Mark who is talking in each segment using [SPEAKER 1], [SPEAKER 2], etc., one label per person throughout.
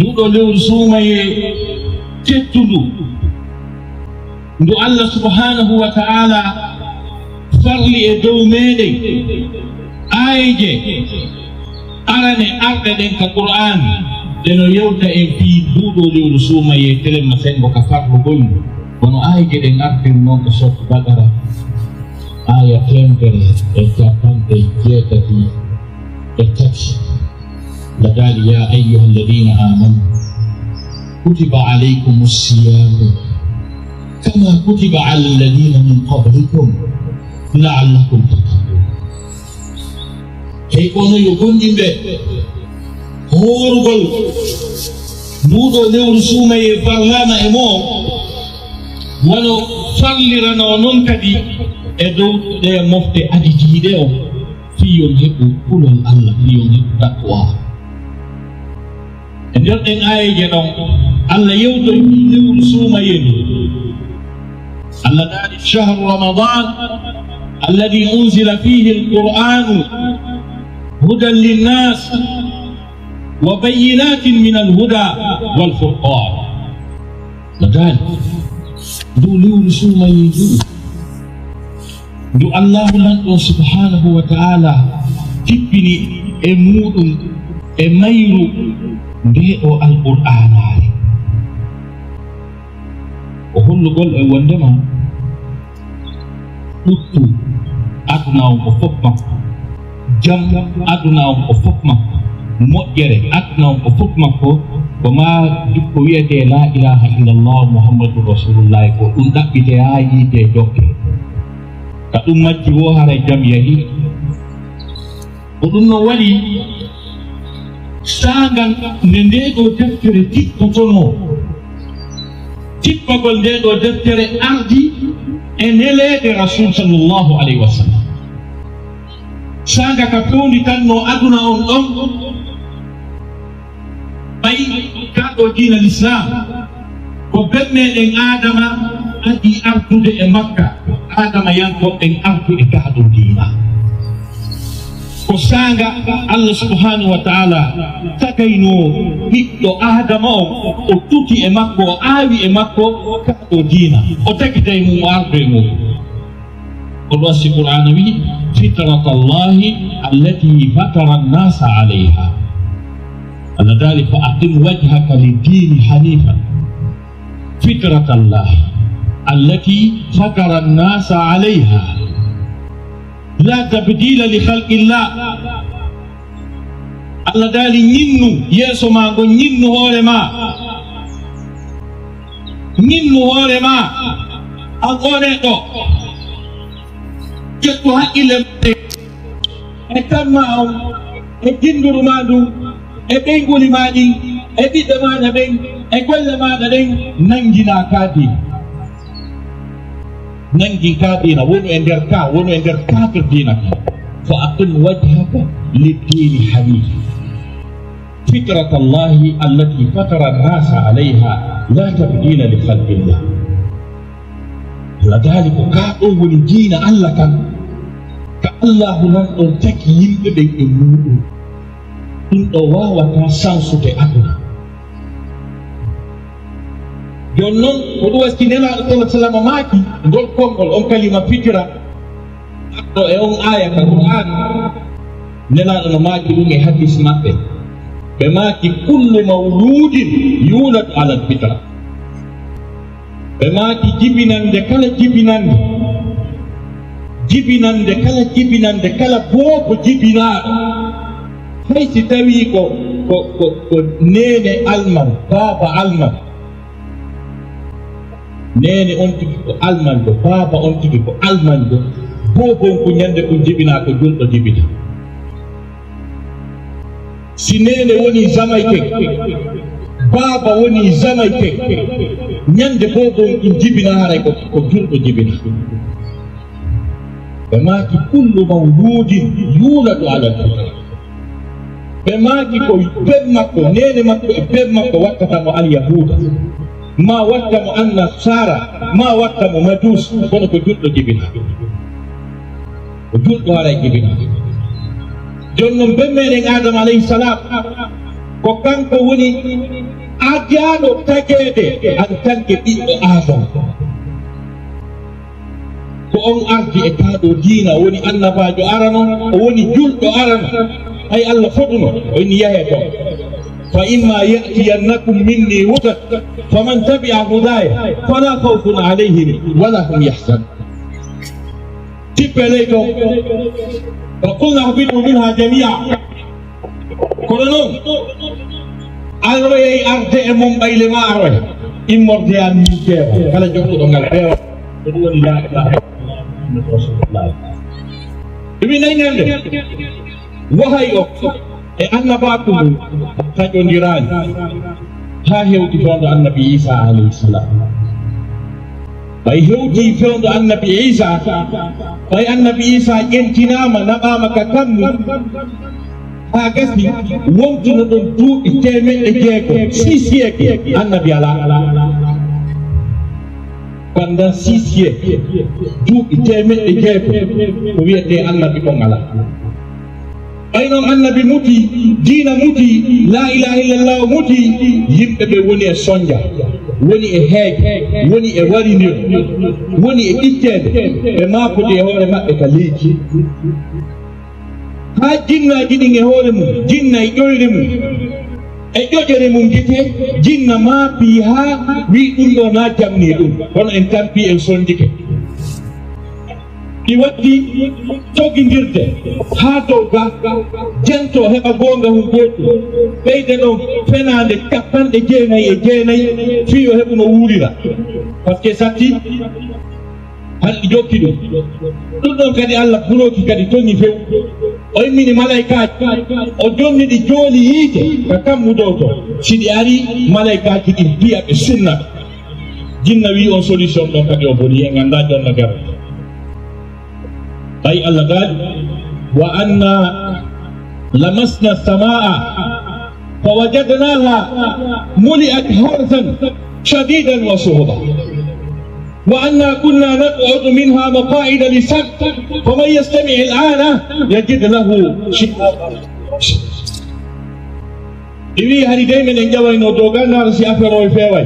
[SPEAKER 1] nduɗo lewru soumaye tettudu ndu Allah subhanahu wa ta'ala farli e dow meɗen ayje arane arɗe ɗen ka qur'an ɗeno yewta en fii nduɗo lewru soumaye telemma sengo ka farlugol wono ayje ɗen arɗen noon ko sottu bagara aya 187 لقال يا أيها الذين آمنوا كتب عليكم الصيام كما كتب على الذين من قبلكم لعلكم تتقون هيكون يكون جنبه هورغل نودو لewru soumaye farlama e mo wono fallirano non kadi e dow ɗe mofte aditiɗe o fiyon heɓu kulol Allah fiyon heɓu taqwa e nder ɗen ayeje ɗon Allah yewtoy lewru soumaye ndu Allah daari shahru ramadan الذي أنزل فيه القرآن هدى للناس وبينات من الهدى والفرقان لذلك دو ليول soumaye ndu Allahu lanɗo subhanahu wa ta'ala tippini e muɗum e mayru nde o alqur'anare o hollugol e wondema ɗuttu aduna on ko fof makko jam aduna on ko fof makko moƴƴere aduna on ko fof makko ko ma ko wiyete la ilaha illallah muhammadur rasulullah ko ɗum ɗaɓɓite ha yiide jokke ka ɗum majji wo hara jam yahi ko ɗum no waɗi sagal nde nde ɗo deftere tippotono tippagol nde ɗo deftere ardi e neleede rasul sallllahu alayhi wa sallam saga ka fewndi tan no aduna on ɗon ɓayi kaɗo diina l'islam ko benmeɗen adama adi ardude e makka adama yankoɓen ardude kaɗo diina ko saga Allah subhanahu wa ta'ala tagayno ɓiɗɗo adama o tuti e makko o aawi e makko kaɗo diina o tagitay mum o ardu e mum ko ɗo wasi qur'ana wi fitrat allahi allati fatara annasa alayha Allah daali fa aqim wajhaka lidini hanifan fitrat allahi allati fatara annasa alayha la tabdila li khalqillah Allah daali ñinnu yeeso ma ngo ñinnu hoore ma an one ɗo ƴettu haqqille e tamma on e jinduru ma ndum e ɓeyguli ma ɗin e ɓiɗɗe maɗa ɓen e golle maɗa ɗen nangina kaadi nangi ka dina wonu e nder ka wonu e nder kafir dina fa aqim wajhaka lid-dini hanif fitrat allahi allati fatara an-nasa alayha la tabdila li khalqillah لذلك كأو ولدين الله كان كالله لن أنتك يمبئ إمود إن أواوا تسانسو تأكنا جنون ودوا استنلا الله سلام ماكي نقول كونغول أم كلمة فكرة أكتو أم آية كالقرآن نلا نماكي لوني حديث ماكي بماكي كل مولود يولد على الفطرة بماكي جبنان دكالا جبنان دكالا بوب جبنان هاي ستاوي كو نيني ألمان بابا ألمان nene on tigi ko alman do baba on tigi ko alman do bobon ko nyande ko jibina ko juldo jibina si nene woni zamayke baba woni zamayke nyande bobon ko jibina haray ko juldo jibina bamaki kullu mawludin yuladu ala al-fitra bamaki ko bemma ko nene makko e bemma ko wattata mo al-yahuda ma wattamo annasara ma wattamo majus kono ko julɗo jibina ko julɗo haray jibina joni noon be meɗen adama alayhi salam ko kanko woni adiyaɗo tagede en tant que ɓiɗɗo adam ko on ardi e kaɗo diina woni annabajo arano o woni julɗo arano hay Allah foɗuno o inni yahe toon fa imma yatiyannakum minni hudan faman tabi'a hudaya fala khawfun alayhim wala hum yahzanun tippe ley to wa qulna ihbitu minha jami'a kono noon aroyey arde e mum ɓayle ma aroya immorde an min peewa kala jokkuɗo ngal peewa ko ɗum woni la ilaha illallah rasulullah ɗumi naynande wahay o e annabaku ndu taƴodirani ha hewti fewndo annabi isa alayhi salam ɓay hewti fewndo annabi isa ɓay annabi isa ƴentinama naɓama ka kammu ha gasi wontuno ɗon duuɓi temeɗɗe jeego 6 siècle annabi ala pendant 6 siècle duuɓi temeɗɗe jeego ko wiyete annabi ɗon ala ɓay noon annabi muti diina muti la ilaha illallah muti yimɓe ɓe woni e sonja woni e heege woni e waridir woni e ɗittede ɓe makude e hoore maɓɓe ka leydi ha jinnaji ɗin e hoore mum jinna e ƴoyre mum e ƴoƴere mum gite jinna maapi ha wi ɗum ɗo na jamni ɗum kono en tampi en sondike ɗi waddi jogidirde ha dow ga jento heɓa gonga hum goɗɗum ɓeyde ɗon fenade 99 fiyo heɓuno wuurira par ce que satti hanɗi jokki ɗum ɗum ɗon kadi Allah buroki kadi toñi few o immini malaikaji o jonni ɗi jooli yiite ka kammu dow to siɗi ari malaikaji ɗi mbiya ɓe sunnaɓe jinna wi on solution ɗon kadi o boni en ganda jonna gara ay Allah gaali wa anna lamasna samaa fa wajadnaha muli'at harsan shadidan wa suhuba وأنا كنا نقعد منها مقاعد للسمع فمن يستمع الآن يجد له شهابا إذا هذه دائما نجوا إنه دوغان نارسي أفرو يفوي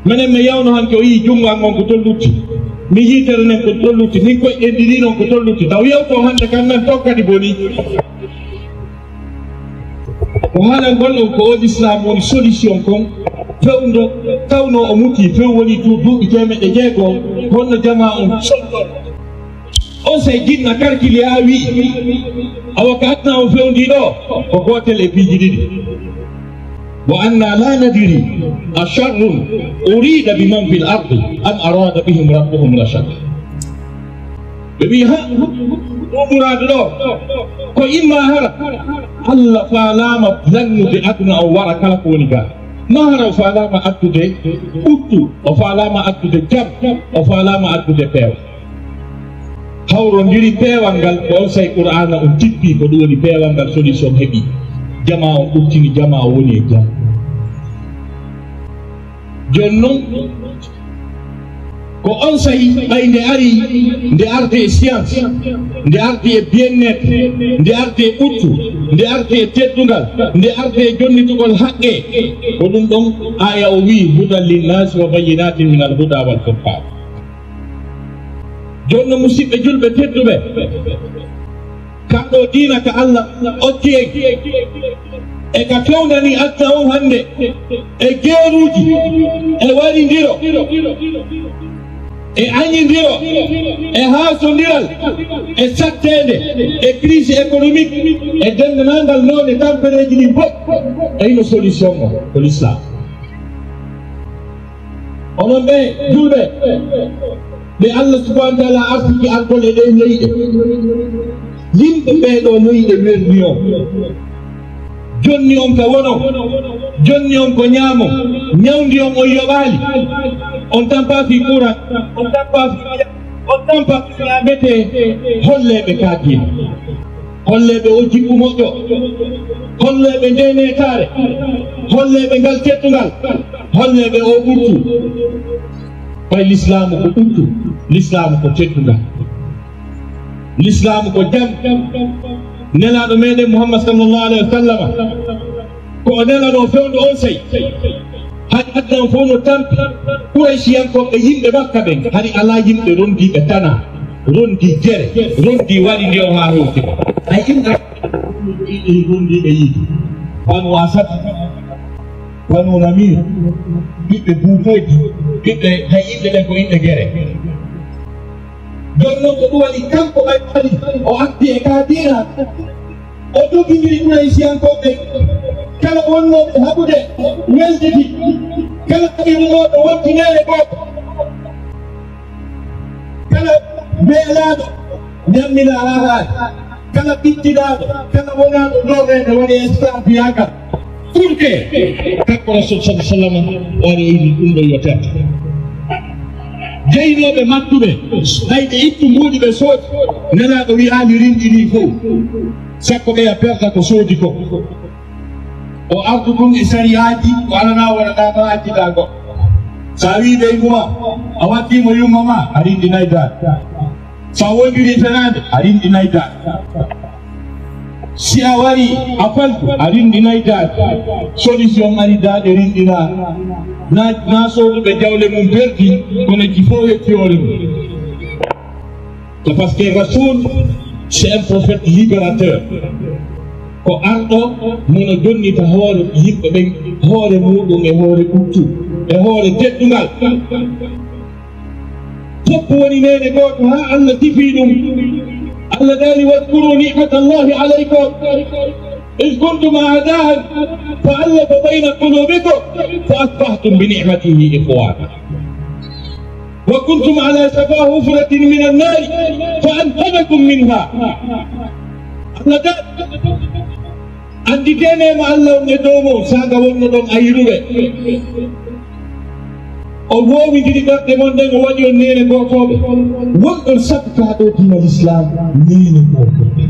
[SPEAKER 1] من يوم هنكو يجوا عن كتولوتي ميجيتر نن كتولوتي نيكو إندينو كتولوتي تاو يوتو هندا كان توكا دي بوني وهذا نقول كو الإسلام وني سوليسيون كون fewndo tawno o muti few woni duuɓi temeɗɗe jeego honno jama on soldon on say jinna calcule ha wi awa ko adna on fewndiɗo ko gotel e piiji ɗiɗi wa anna la nadiri asharrun urida biman fi l ardi am arada bihim rabbuhum rashad ɓe wi ha ɗumuraade ɗo ko imma hara Allah faalama lannude aduna o wara kala ko woni gaa mahara o faalama addude ɓuttu o faalama addude jam o faalama addude peewa hawrodiri peewal ngal ko on say qur'ana on tippi ko ɗum woni peewal ngal solution heɓi jama o ɓuttini jama o woni e jam joni noon ko on sayi ɓay nde ari nde arde e science nde arde e bien-être nde arde e ɓuttu nde arde e teddungal nde arde e jonnitugol haqqe ko ɗum ɗon aya o wi hudan linnasi wa bayinatin min al huda wal furqan joni no musidɓe julɓe tedduɓe kamɗo diina ka Allah otti en e ka fewndani adna on hande e geeruji e warindiro e añidiro e haasodiral e sattede e crise économique e dendanangal none tampereji ɗi fof ayno solution o ko l'islam onon ɓe julɓe ɓe Allah subahana wa taala artiki argol e ɗe leyɗe yimɓe ɓeeɗo leyɗe werni on jonni on ka wono jonni on ko ñaamo ñawdi on o yoɓaali on tampafi courant on tampafi on tampafi ñaamete holleɓe kaadino holleɓe o jikku moƴƴo holleɓe ndenetare holleɓe ngal teddungal holleɓe o ɓurtu ɓay l'islamu ko ɓurtu l'islamu ko teddungal l'islamu ko jam nelaɗo meɗen Muhammad sallallahu alaihi wa sallam ko nelaɗo fewndo on sey haɗi addan fof no tampi Quraysiyankoɓe yimɓe makka ɓen haɗi ala yimɓe rondiɓe tana rondi jere rondi waɗi nde o ha hewti ay yimɓe rondiɓe yiidi banu asad banu namir ɓiɓɓe buufoji ɓiɓɓe hay yimɓe ɓen ko yimɓe gere jon noon ko ɗum waɗi kanko ɓay waɗi o addi e kadira o jogidiri Quraysiyankoɓe kala wonnoɓe haɓude welditi kala ayrunoɗo wontinere goto kala beelaɗo ñammina haaraade kala ɓittiɗaɗo kala wonaɗo ɗorrede waɗi estampiyagal ɓurke kanko rasul sa sallam waɗi ini ɗum ɗo yo tete jeynoɓe mattuɓe hayɓe ittu mbuuɗi ɓe soodi nelaɗo wi'ani rinɗini fof sakko ɓeya perda ko soodi ko o ardu ɗum e sariyaji ko alana waɗaɗama addida goɗɗo sa wi ɓe guma a waddimo yumma ma a rinɗinay dal sa wondiri fenade a rinɗinay dal si a wari a faltu a rinɗinay dal solution ari daɗe rinɗina na soduɓe jawle mum perdi kono ji fo yettiyore mum c'est parce que Rasoul c'est un prophète libérateur ko arɗo mono donnita hoore yimɓe ɓen hoore muɗum e hoore ɓuttu e hoore teddungal fof woni nene goto ha Allah tifi ɗum Allah dali wadkuru ni'mata Allahi alaykum إذ كنتم أعداء فألف بين قلوبكم فأصبحتم بنعمته إخوانا وكنتم على شفا حفرة من النار فأنقذكم منها andi tenema Allah wonde domo saga wonno ɗon ayruɓe o wowidiri ɓerɗe mon ɗen o waɗi on nene gotoɓe wonɗon sabta ɗo dina l'islam nene gotoɓe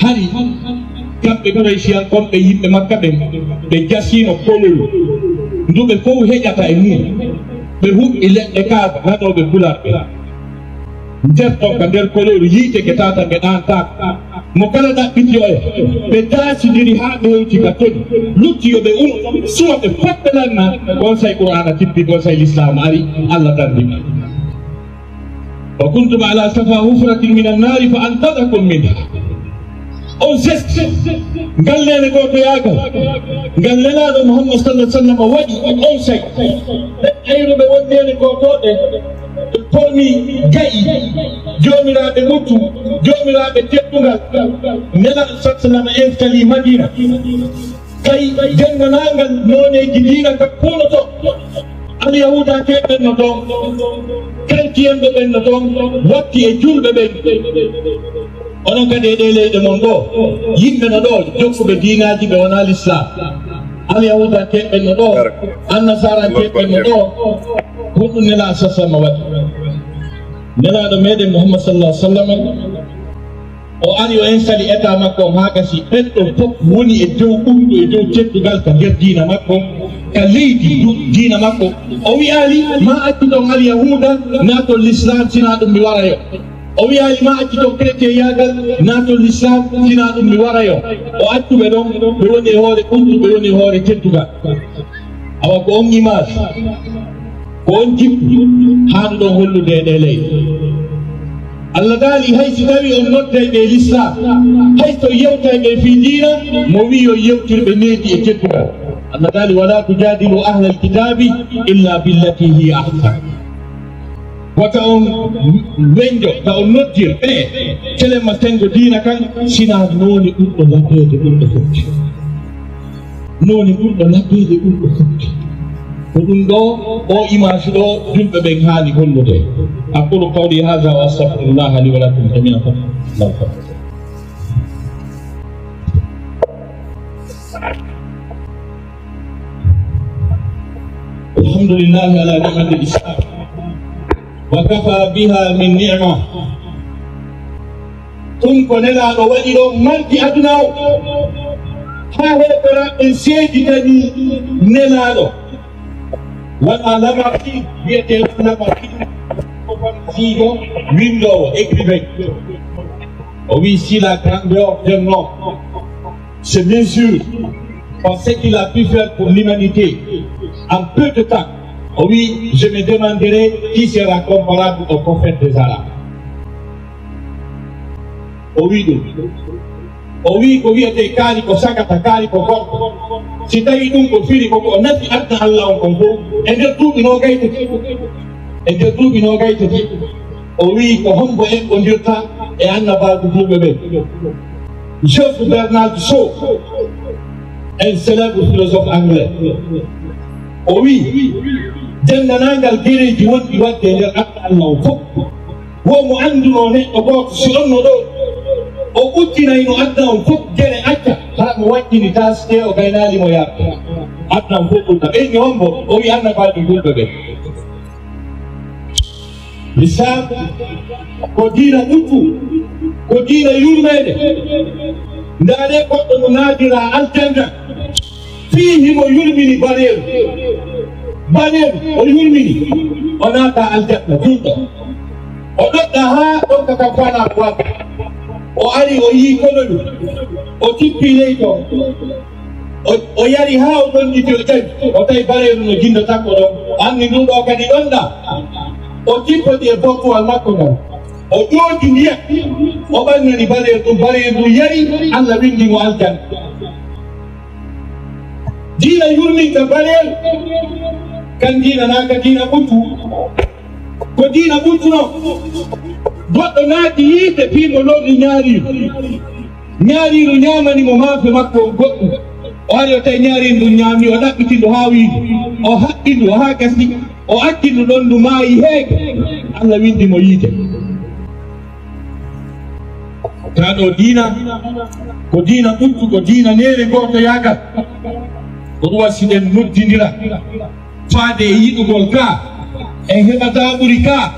[SPEAKER 1] hari kamɓe Quraysiyankoɓe yimɓe makka ɓen ɓe jasino kolol nduɓe fof heƴata e mum ɓe huɓɓi leɗɗe kaaba nanoɓe bularɓe jetton ka nder kolol yiite ke tata ɓe ɗantaka mo kala ɗaɓɓiti o ɓe dasidiri ha ɓe hewti ka toɗi lutti yo ɓe suwa ɓe fof ɓe lanna on say qur'ana tippi on say l'islam ari Allah tandima wa kuntum ala safa hufratin min annari fa anqadakum minha on geste ngal nene goto yagal ngal nelaɗo Muhammad sallallahu alaihi wa sallam waɗi on say ɓe ayruɓe wondene gotoɗe ɓe polmi gayi jomiraɓe ɓuttu jomiraɓe teddungal nelaɗo sa sallam installé Madina kay denganangal noneji dina ka punoto alyahuda te ɓenno toon chrétien ɓe ɓenno toon watti e julɓe ɓen onon kadi e ɗe leyɗe mon ɗo yimɓe no ɗo jokkuɓe dinaji ɓe wona l'islam alyahuda te ɓenno ɗo annasara te ɓenno ɗo huɗum nela sa sallam waɗi nelaɗo meɗen Muhammad sallallahu alaihi wa sallam o ari o installé état makko on ha gasi ɓenɗo fof woni e dow ɓurɗo e dow teddugal ka nder dina makko ka leydi dina makko o wiyali ma acci ɗon alyahuda natol l'islam sina ɗum mi wara yo o wiyali ma acci ɗon chrétien yagal natol l'islam sina ɗum mi wara yo o accuɓe ɗon ɓe woni e hoore ɓurɗo ɓe woni e hoore teddugal awa ko on image ko on jippu hanuɗon hollude e ɗe leydi Allah dali hay so tawi on nodday ɓe l'islam hay so yewtay ɓe fi dina mo wi yo yewtirɓe needi e teddugal Allah dali wala tujadilu ahla alkitabi illa billati hiya ahsan wata on weñjo ta on noddir ɓe telema tengo dina kan sina noni ɓurɗo labbede ɓurɗo fotti noni ɓurɗo labbede ɓurɗo fotti ko ɗum ɗo o image ɗo julɓe ɓen haali hollude aqulu qawli hadha wa astaghfirullah li wa lakum jami'an alhamdulillahi ala ni'mati al-islam wa kafa biha min ni'ma ɗum ko nelaɗo waɗi ɗo manti aduna o ha heɓoraɓe seeditani nelaɗo wona lamarti wiyete lamarti ko fan siigo windowo écrivain Oh oui, si la grandeur d'un homme, c'est bien sûr parce qu'il a pu faire pour l'humanité en peu de temps. Oh oui, je me demanderai qui sera comparable au prophète des Arabes. Oh oui, était kari ko sakata kari ko gorko. Si tawi ɗum ko firi koko nafi adna Allah on kon fof e nder duuɓi no gaytati o wi ko hombo eɓɓodirta e annabaɓe fulɓe ɓe. George Bernard Shaw, un célèbre philosophe anglais, o wi dendanagal guereji wonɗi wadde e nder adna Allah o fof womo anduno neɗɗo goto si onno ɗo o ɓuttinayno adna on fof gere acca ha mo waɗɗini tasde o gaynalimo yarta adna on fof ɓutta ɓeyni hombo o wi annabaɓe fulɓe ɓe. l'islam ko diina ɓuttu, ko diina yurmede. Ndaɗe goɗɗo no naadira aljanna fii himo yurmini baneeru o yurmini o naata aljanna julɗo o ɗoɗɗa haa ɗonka kam fana ko waɗa o ari o yii konoɗum o tippi ley to o yari haa o ɗonɗiti o ƴawi o tawi baneeru no jinda takko ɗon o anni ɗum ɗo kadi ɗonɗa o tippoti e bokkuwal makko ngal o ƴooti ndiyam o ɓannani baneeru ɗum yari Allah windimo aljanna. Diina yurminka baneeru kan diina naaka diina ɓuttu ko diina ɓuttuno goɗɗo naati yiide piimo lorni ñaariiru ñaamanimo maafe makko goɗɗum o ari o tawi ñaariiru ndu ñaami o ɗaɓɓitindu haa wiidu o haɓɓindu haa gasi o accindu ɗon ndu maayi heege Allah windimo yiide. Kaɗo diina ko diina ɓuttu ko diina neere gooto yaagal ko ɗum wasiɗen noddindira faade e yiɗugol ka en heɓata ɓuri ka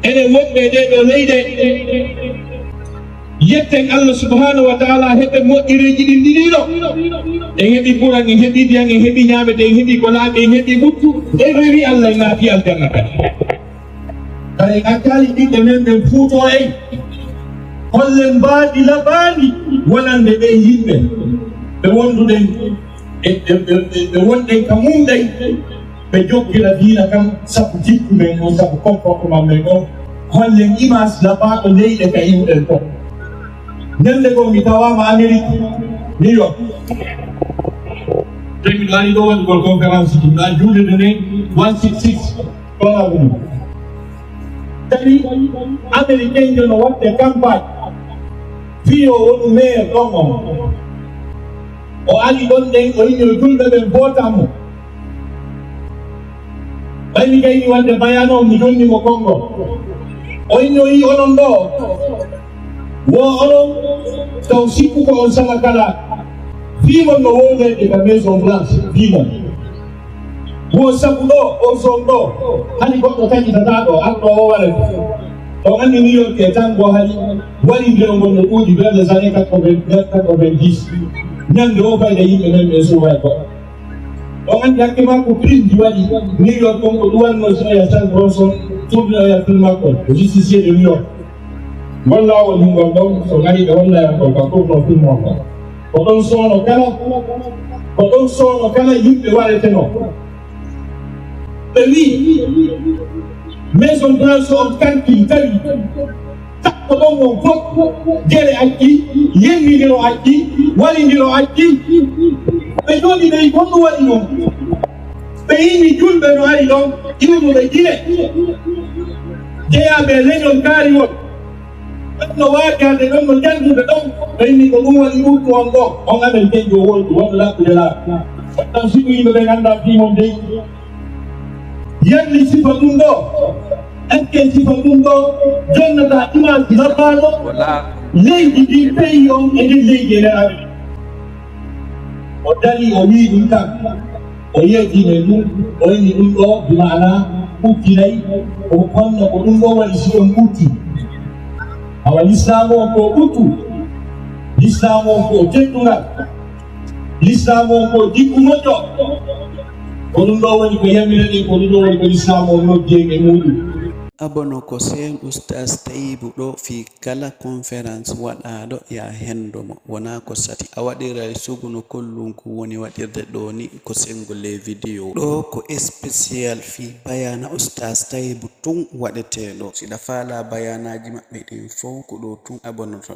[SPEAKER 1] enen wonɓe ɗeɗo leyɗe yetten Allah subhanahu wa taala heɓe moƴƴereji ɗin ɗiɗiɗo en heɓi ɓuran en heɓi ndiyan en heɓi ñamede en heɓi ko laaɓe en heɓi ɓuttu en rewi Allah en naati aljanna kadi kadi en accali ɓiɓɓe men ɓen fuuto en hollen mbaadi laɓaandi wonande ɓe yimɓe ɓe wonduɗen ɓe wonɗen ka mumɗen ɓe joggira diina kam sabu jikku men on sabu comportement men on hollen image laɓaaɗo leyɗe ka yimɓen fof. Ñande goo mi tawama Amérique New York te mi ɗani ɗo waɗugol conférence ɗum ɗa juulede nde 166 ɗon avenue kadi américain jo no waɗde campagne fiyo wonu maire ɗon on o ali ɗon ɗen o yini o julɓe ɓen bootamo ɓayni gayni wadde bayano mi jonnimo konngol o yini o yi onon ɗo wo onon taw sikku ko on sala kala fiimon no wonede ka maison blanche fiimon wo sabu ɗo o zone ɗo hani goɗɗo taƴitata ɗo arɗo o ware on anndi New York e tango hani waɗi ndewngol no ɗuuɗi vers les années 90 ñande o fayda yimɓe men ɓe suuway goɗɗo on anndi hakke makko prise waɗi New York on ko ɗuwanno soya Charles Bronson tourne oya filmakol o justicier de New York ngol laawol hingol ɗon so gari ɓe hollayankol ka tourno film on ko ɗon soono kala yimɓe waɗeteno ɓe wi maison blanche on kanki tawi takko ɗon on fof gere acci yennidiro acci walidiro acci ɓe jooɗi ɓe gonɗum waɗi ɗum ɓe yini julɓe no ari ɗon iwnuɓe gile jeeyaɓe leñol kaariwol ɗon no waagade ɗon no janduɓe ɗon ɓe yini ko ɗum waɗi ɓurtu on ɗo on américain jo woldu wonɗo laɓɓude laaɓi waɗɗan sigo yimɓe ɓe ganda fimon dey yalli sifa ɗum ɗo eske sifa ɗum ɗo jonnata image laɓɓaɗo leydi ndi pays on e nder leydi e nder Amérique o dali o wi ɗum tan o yeedime ɗum o yini ɗum ɗo bimana ɓuttinayi o honno ko ɗum ɗo waɗi si on ɓutti awa l'islam o ko ɓuttu l'islam o ko teddugal l'islam o ko jikku moƴƴo ko ɗum ɗo woni ko yamirani ko ɗum ɗo woni ko l'islam o noddi e muɗum
[SPEAKER 2] abono ko chaîne Oustaz Taibo ɗo fi kala conférence waɗaɗo ya hendomo wona ko sati a waɗira suguno kollunku woni waɗirde ɗo ni ko sengol le vidéo ɗo ko spécial fi bayana Oustaz Taibo tun waɗeteɗo siɗa faala bayanaji maɓɓe ɗin fo ko ɗo tun abonoto.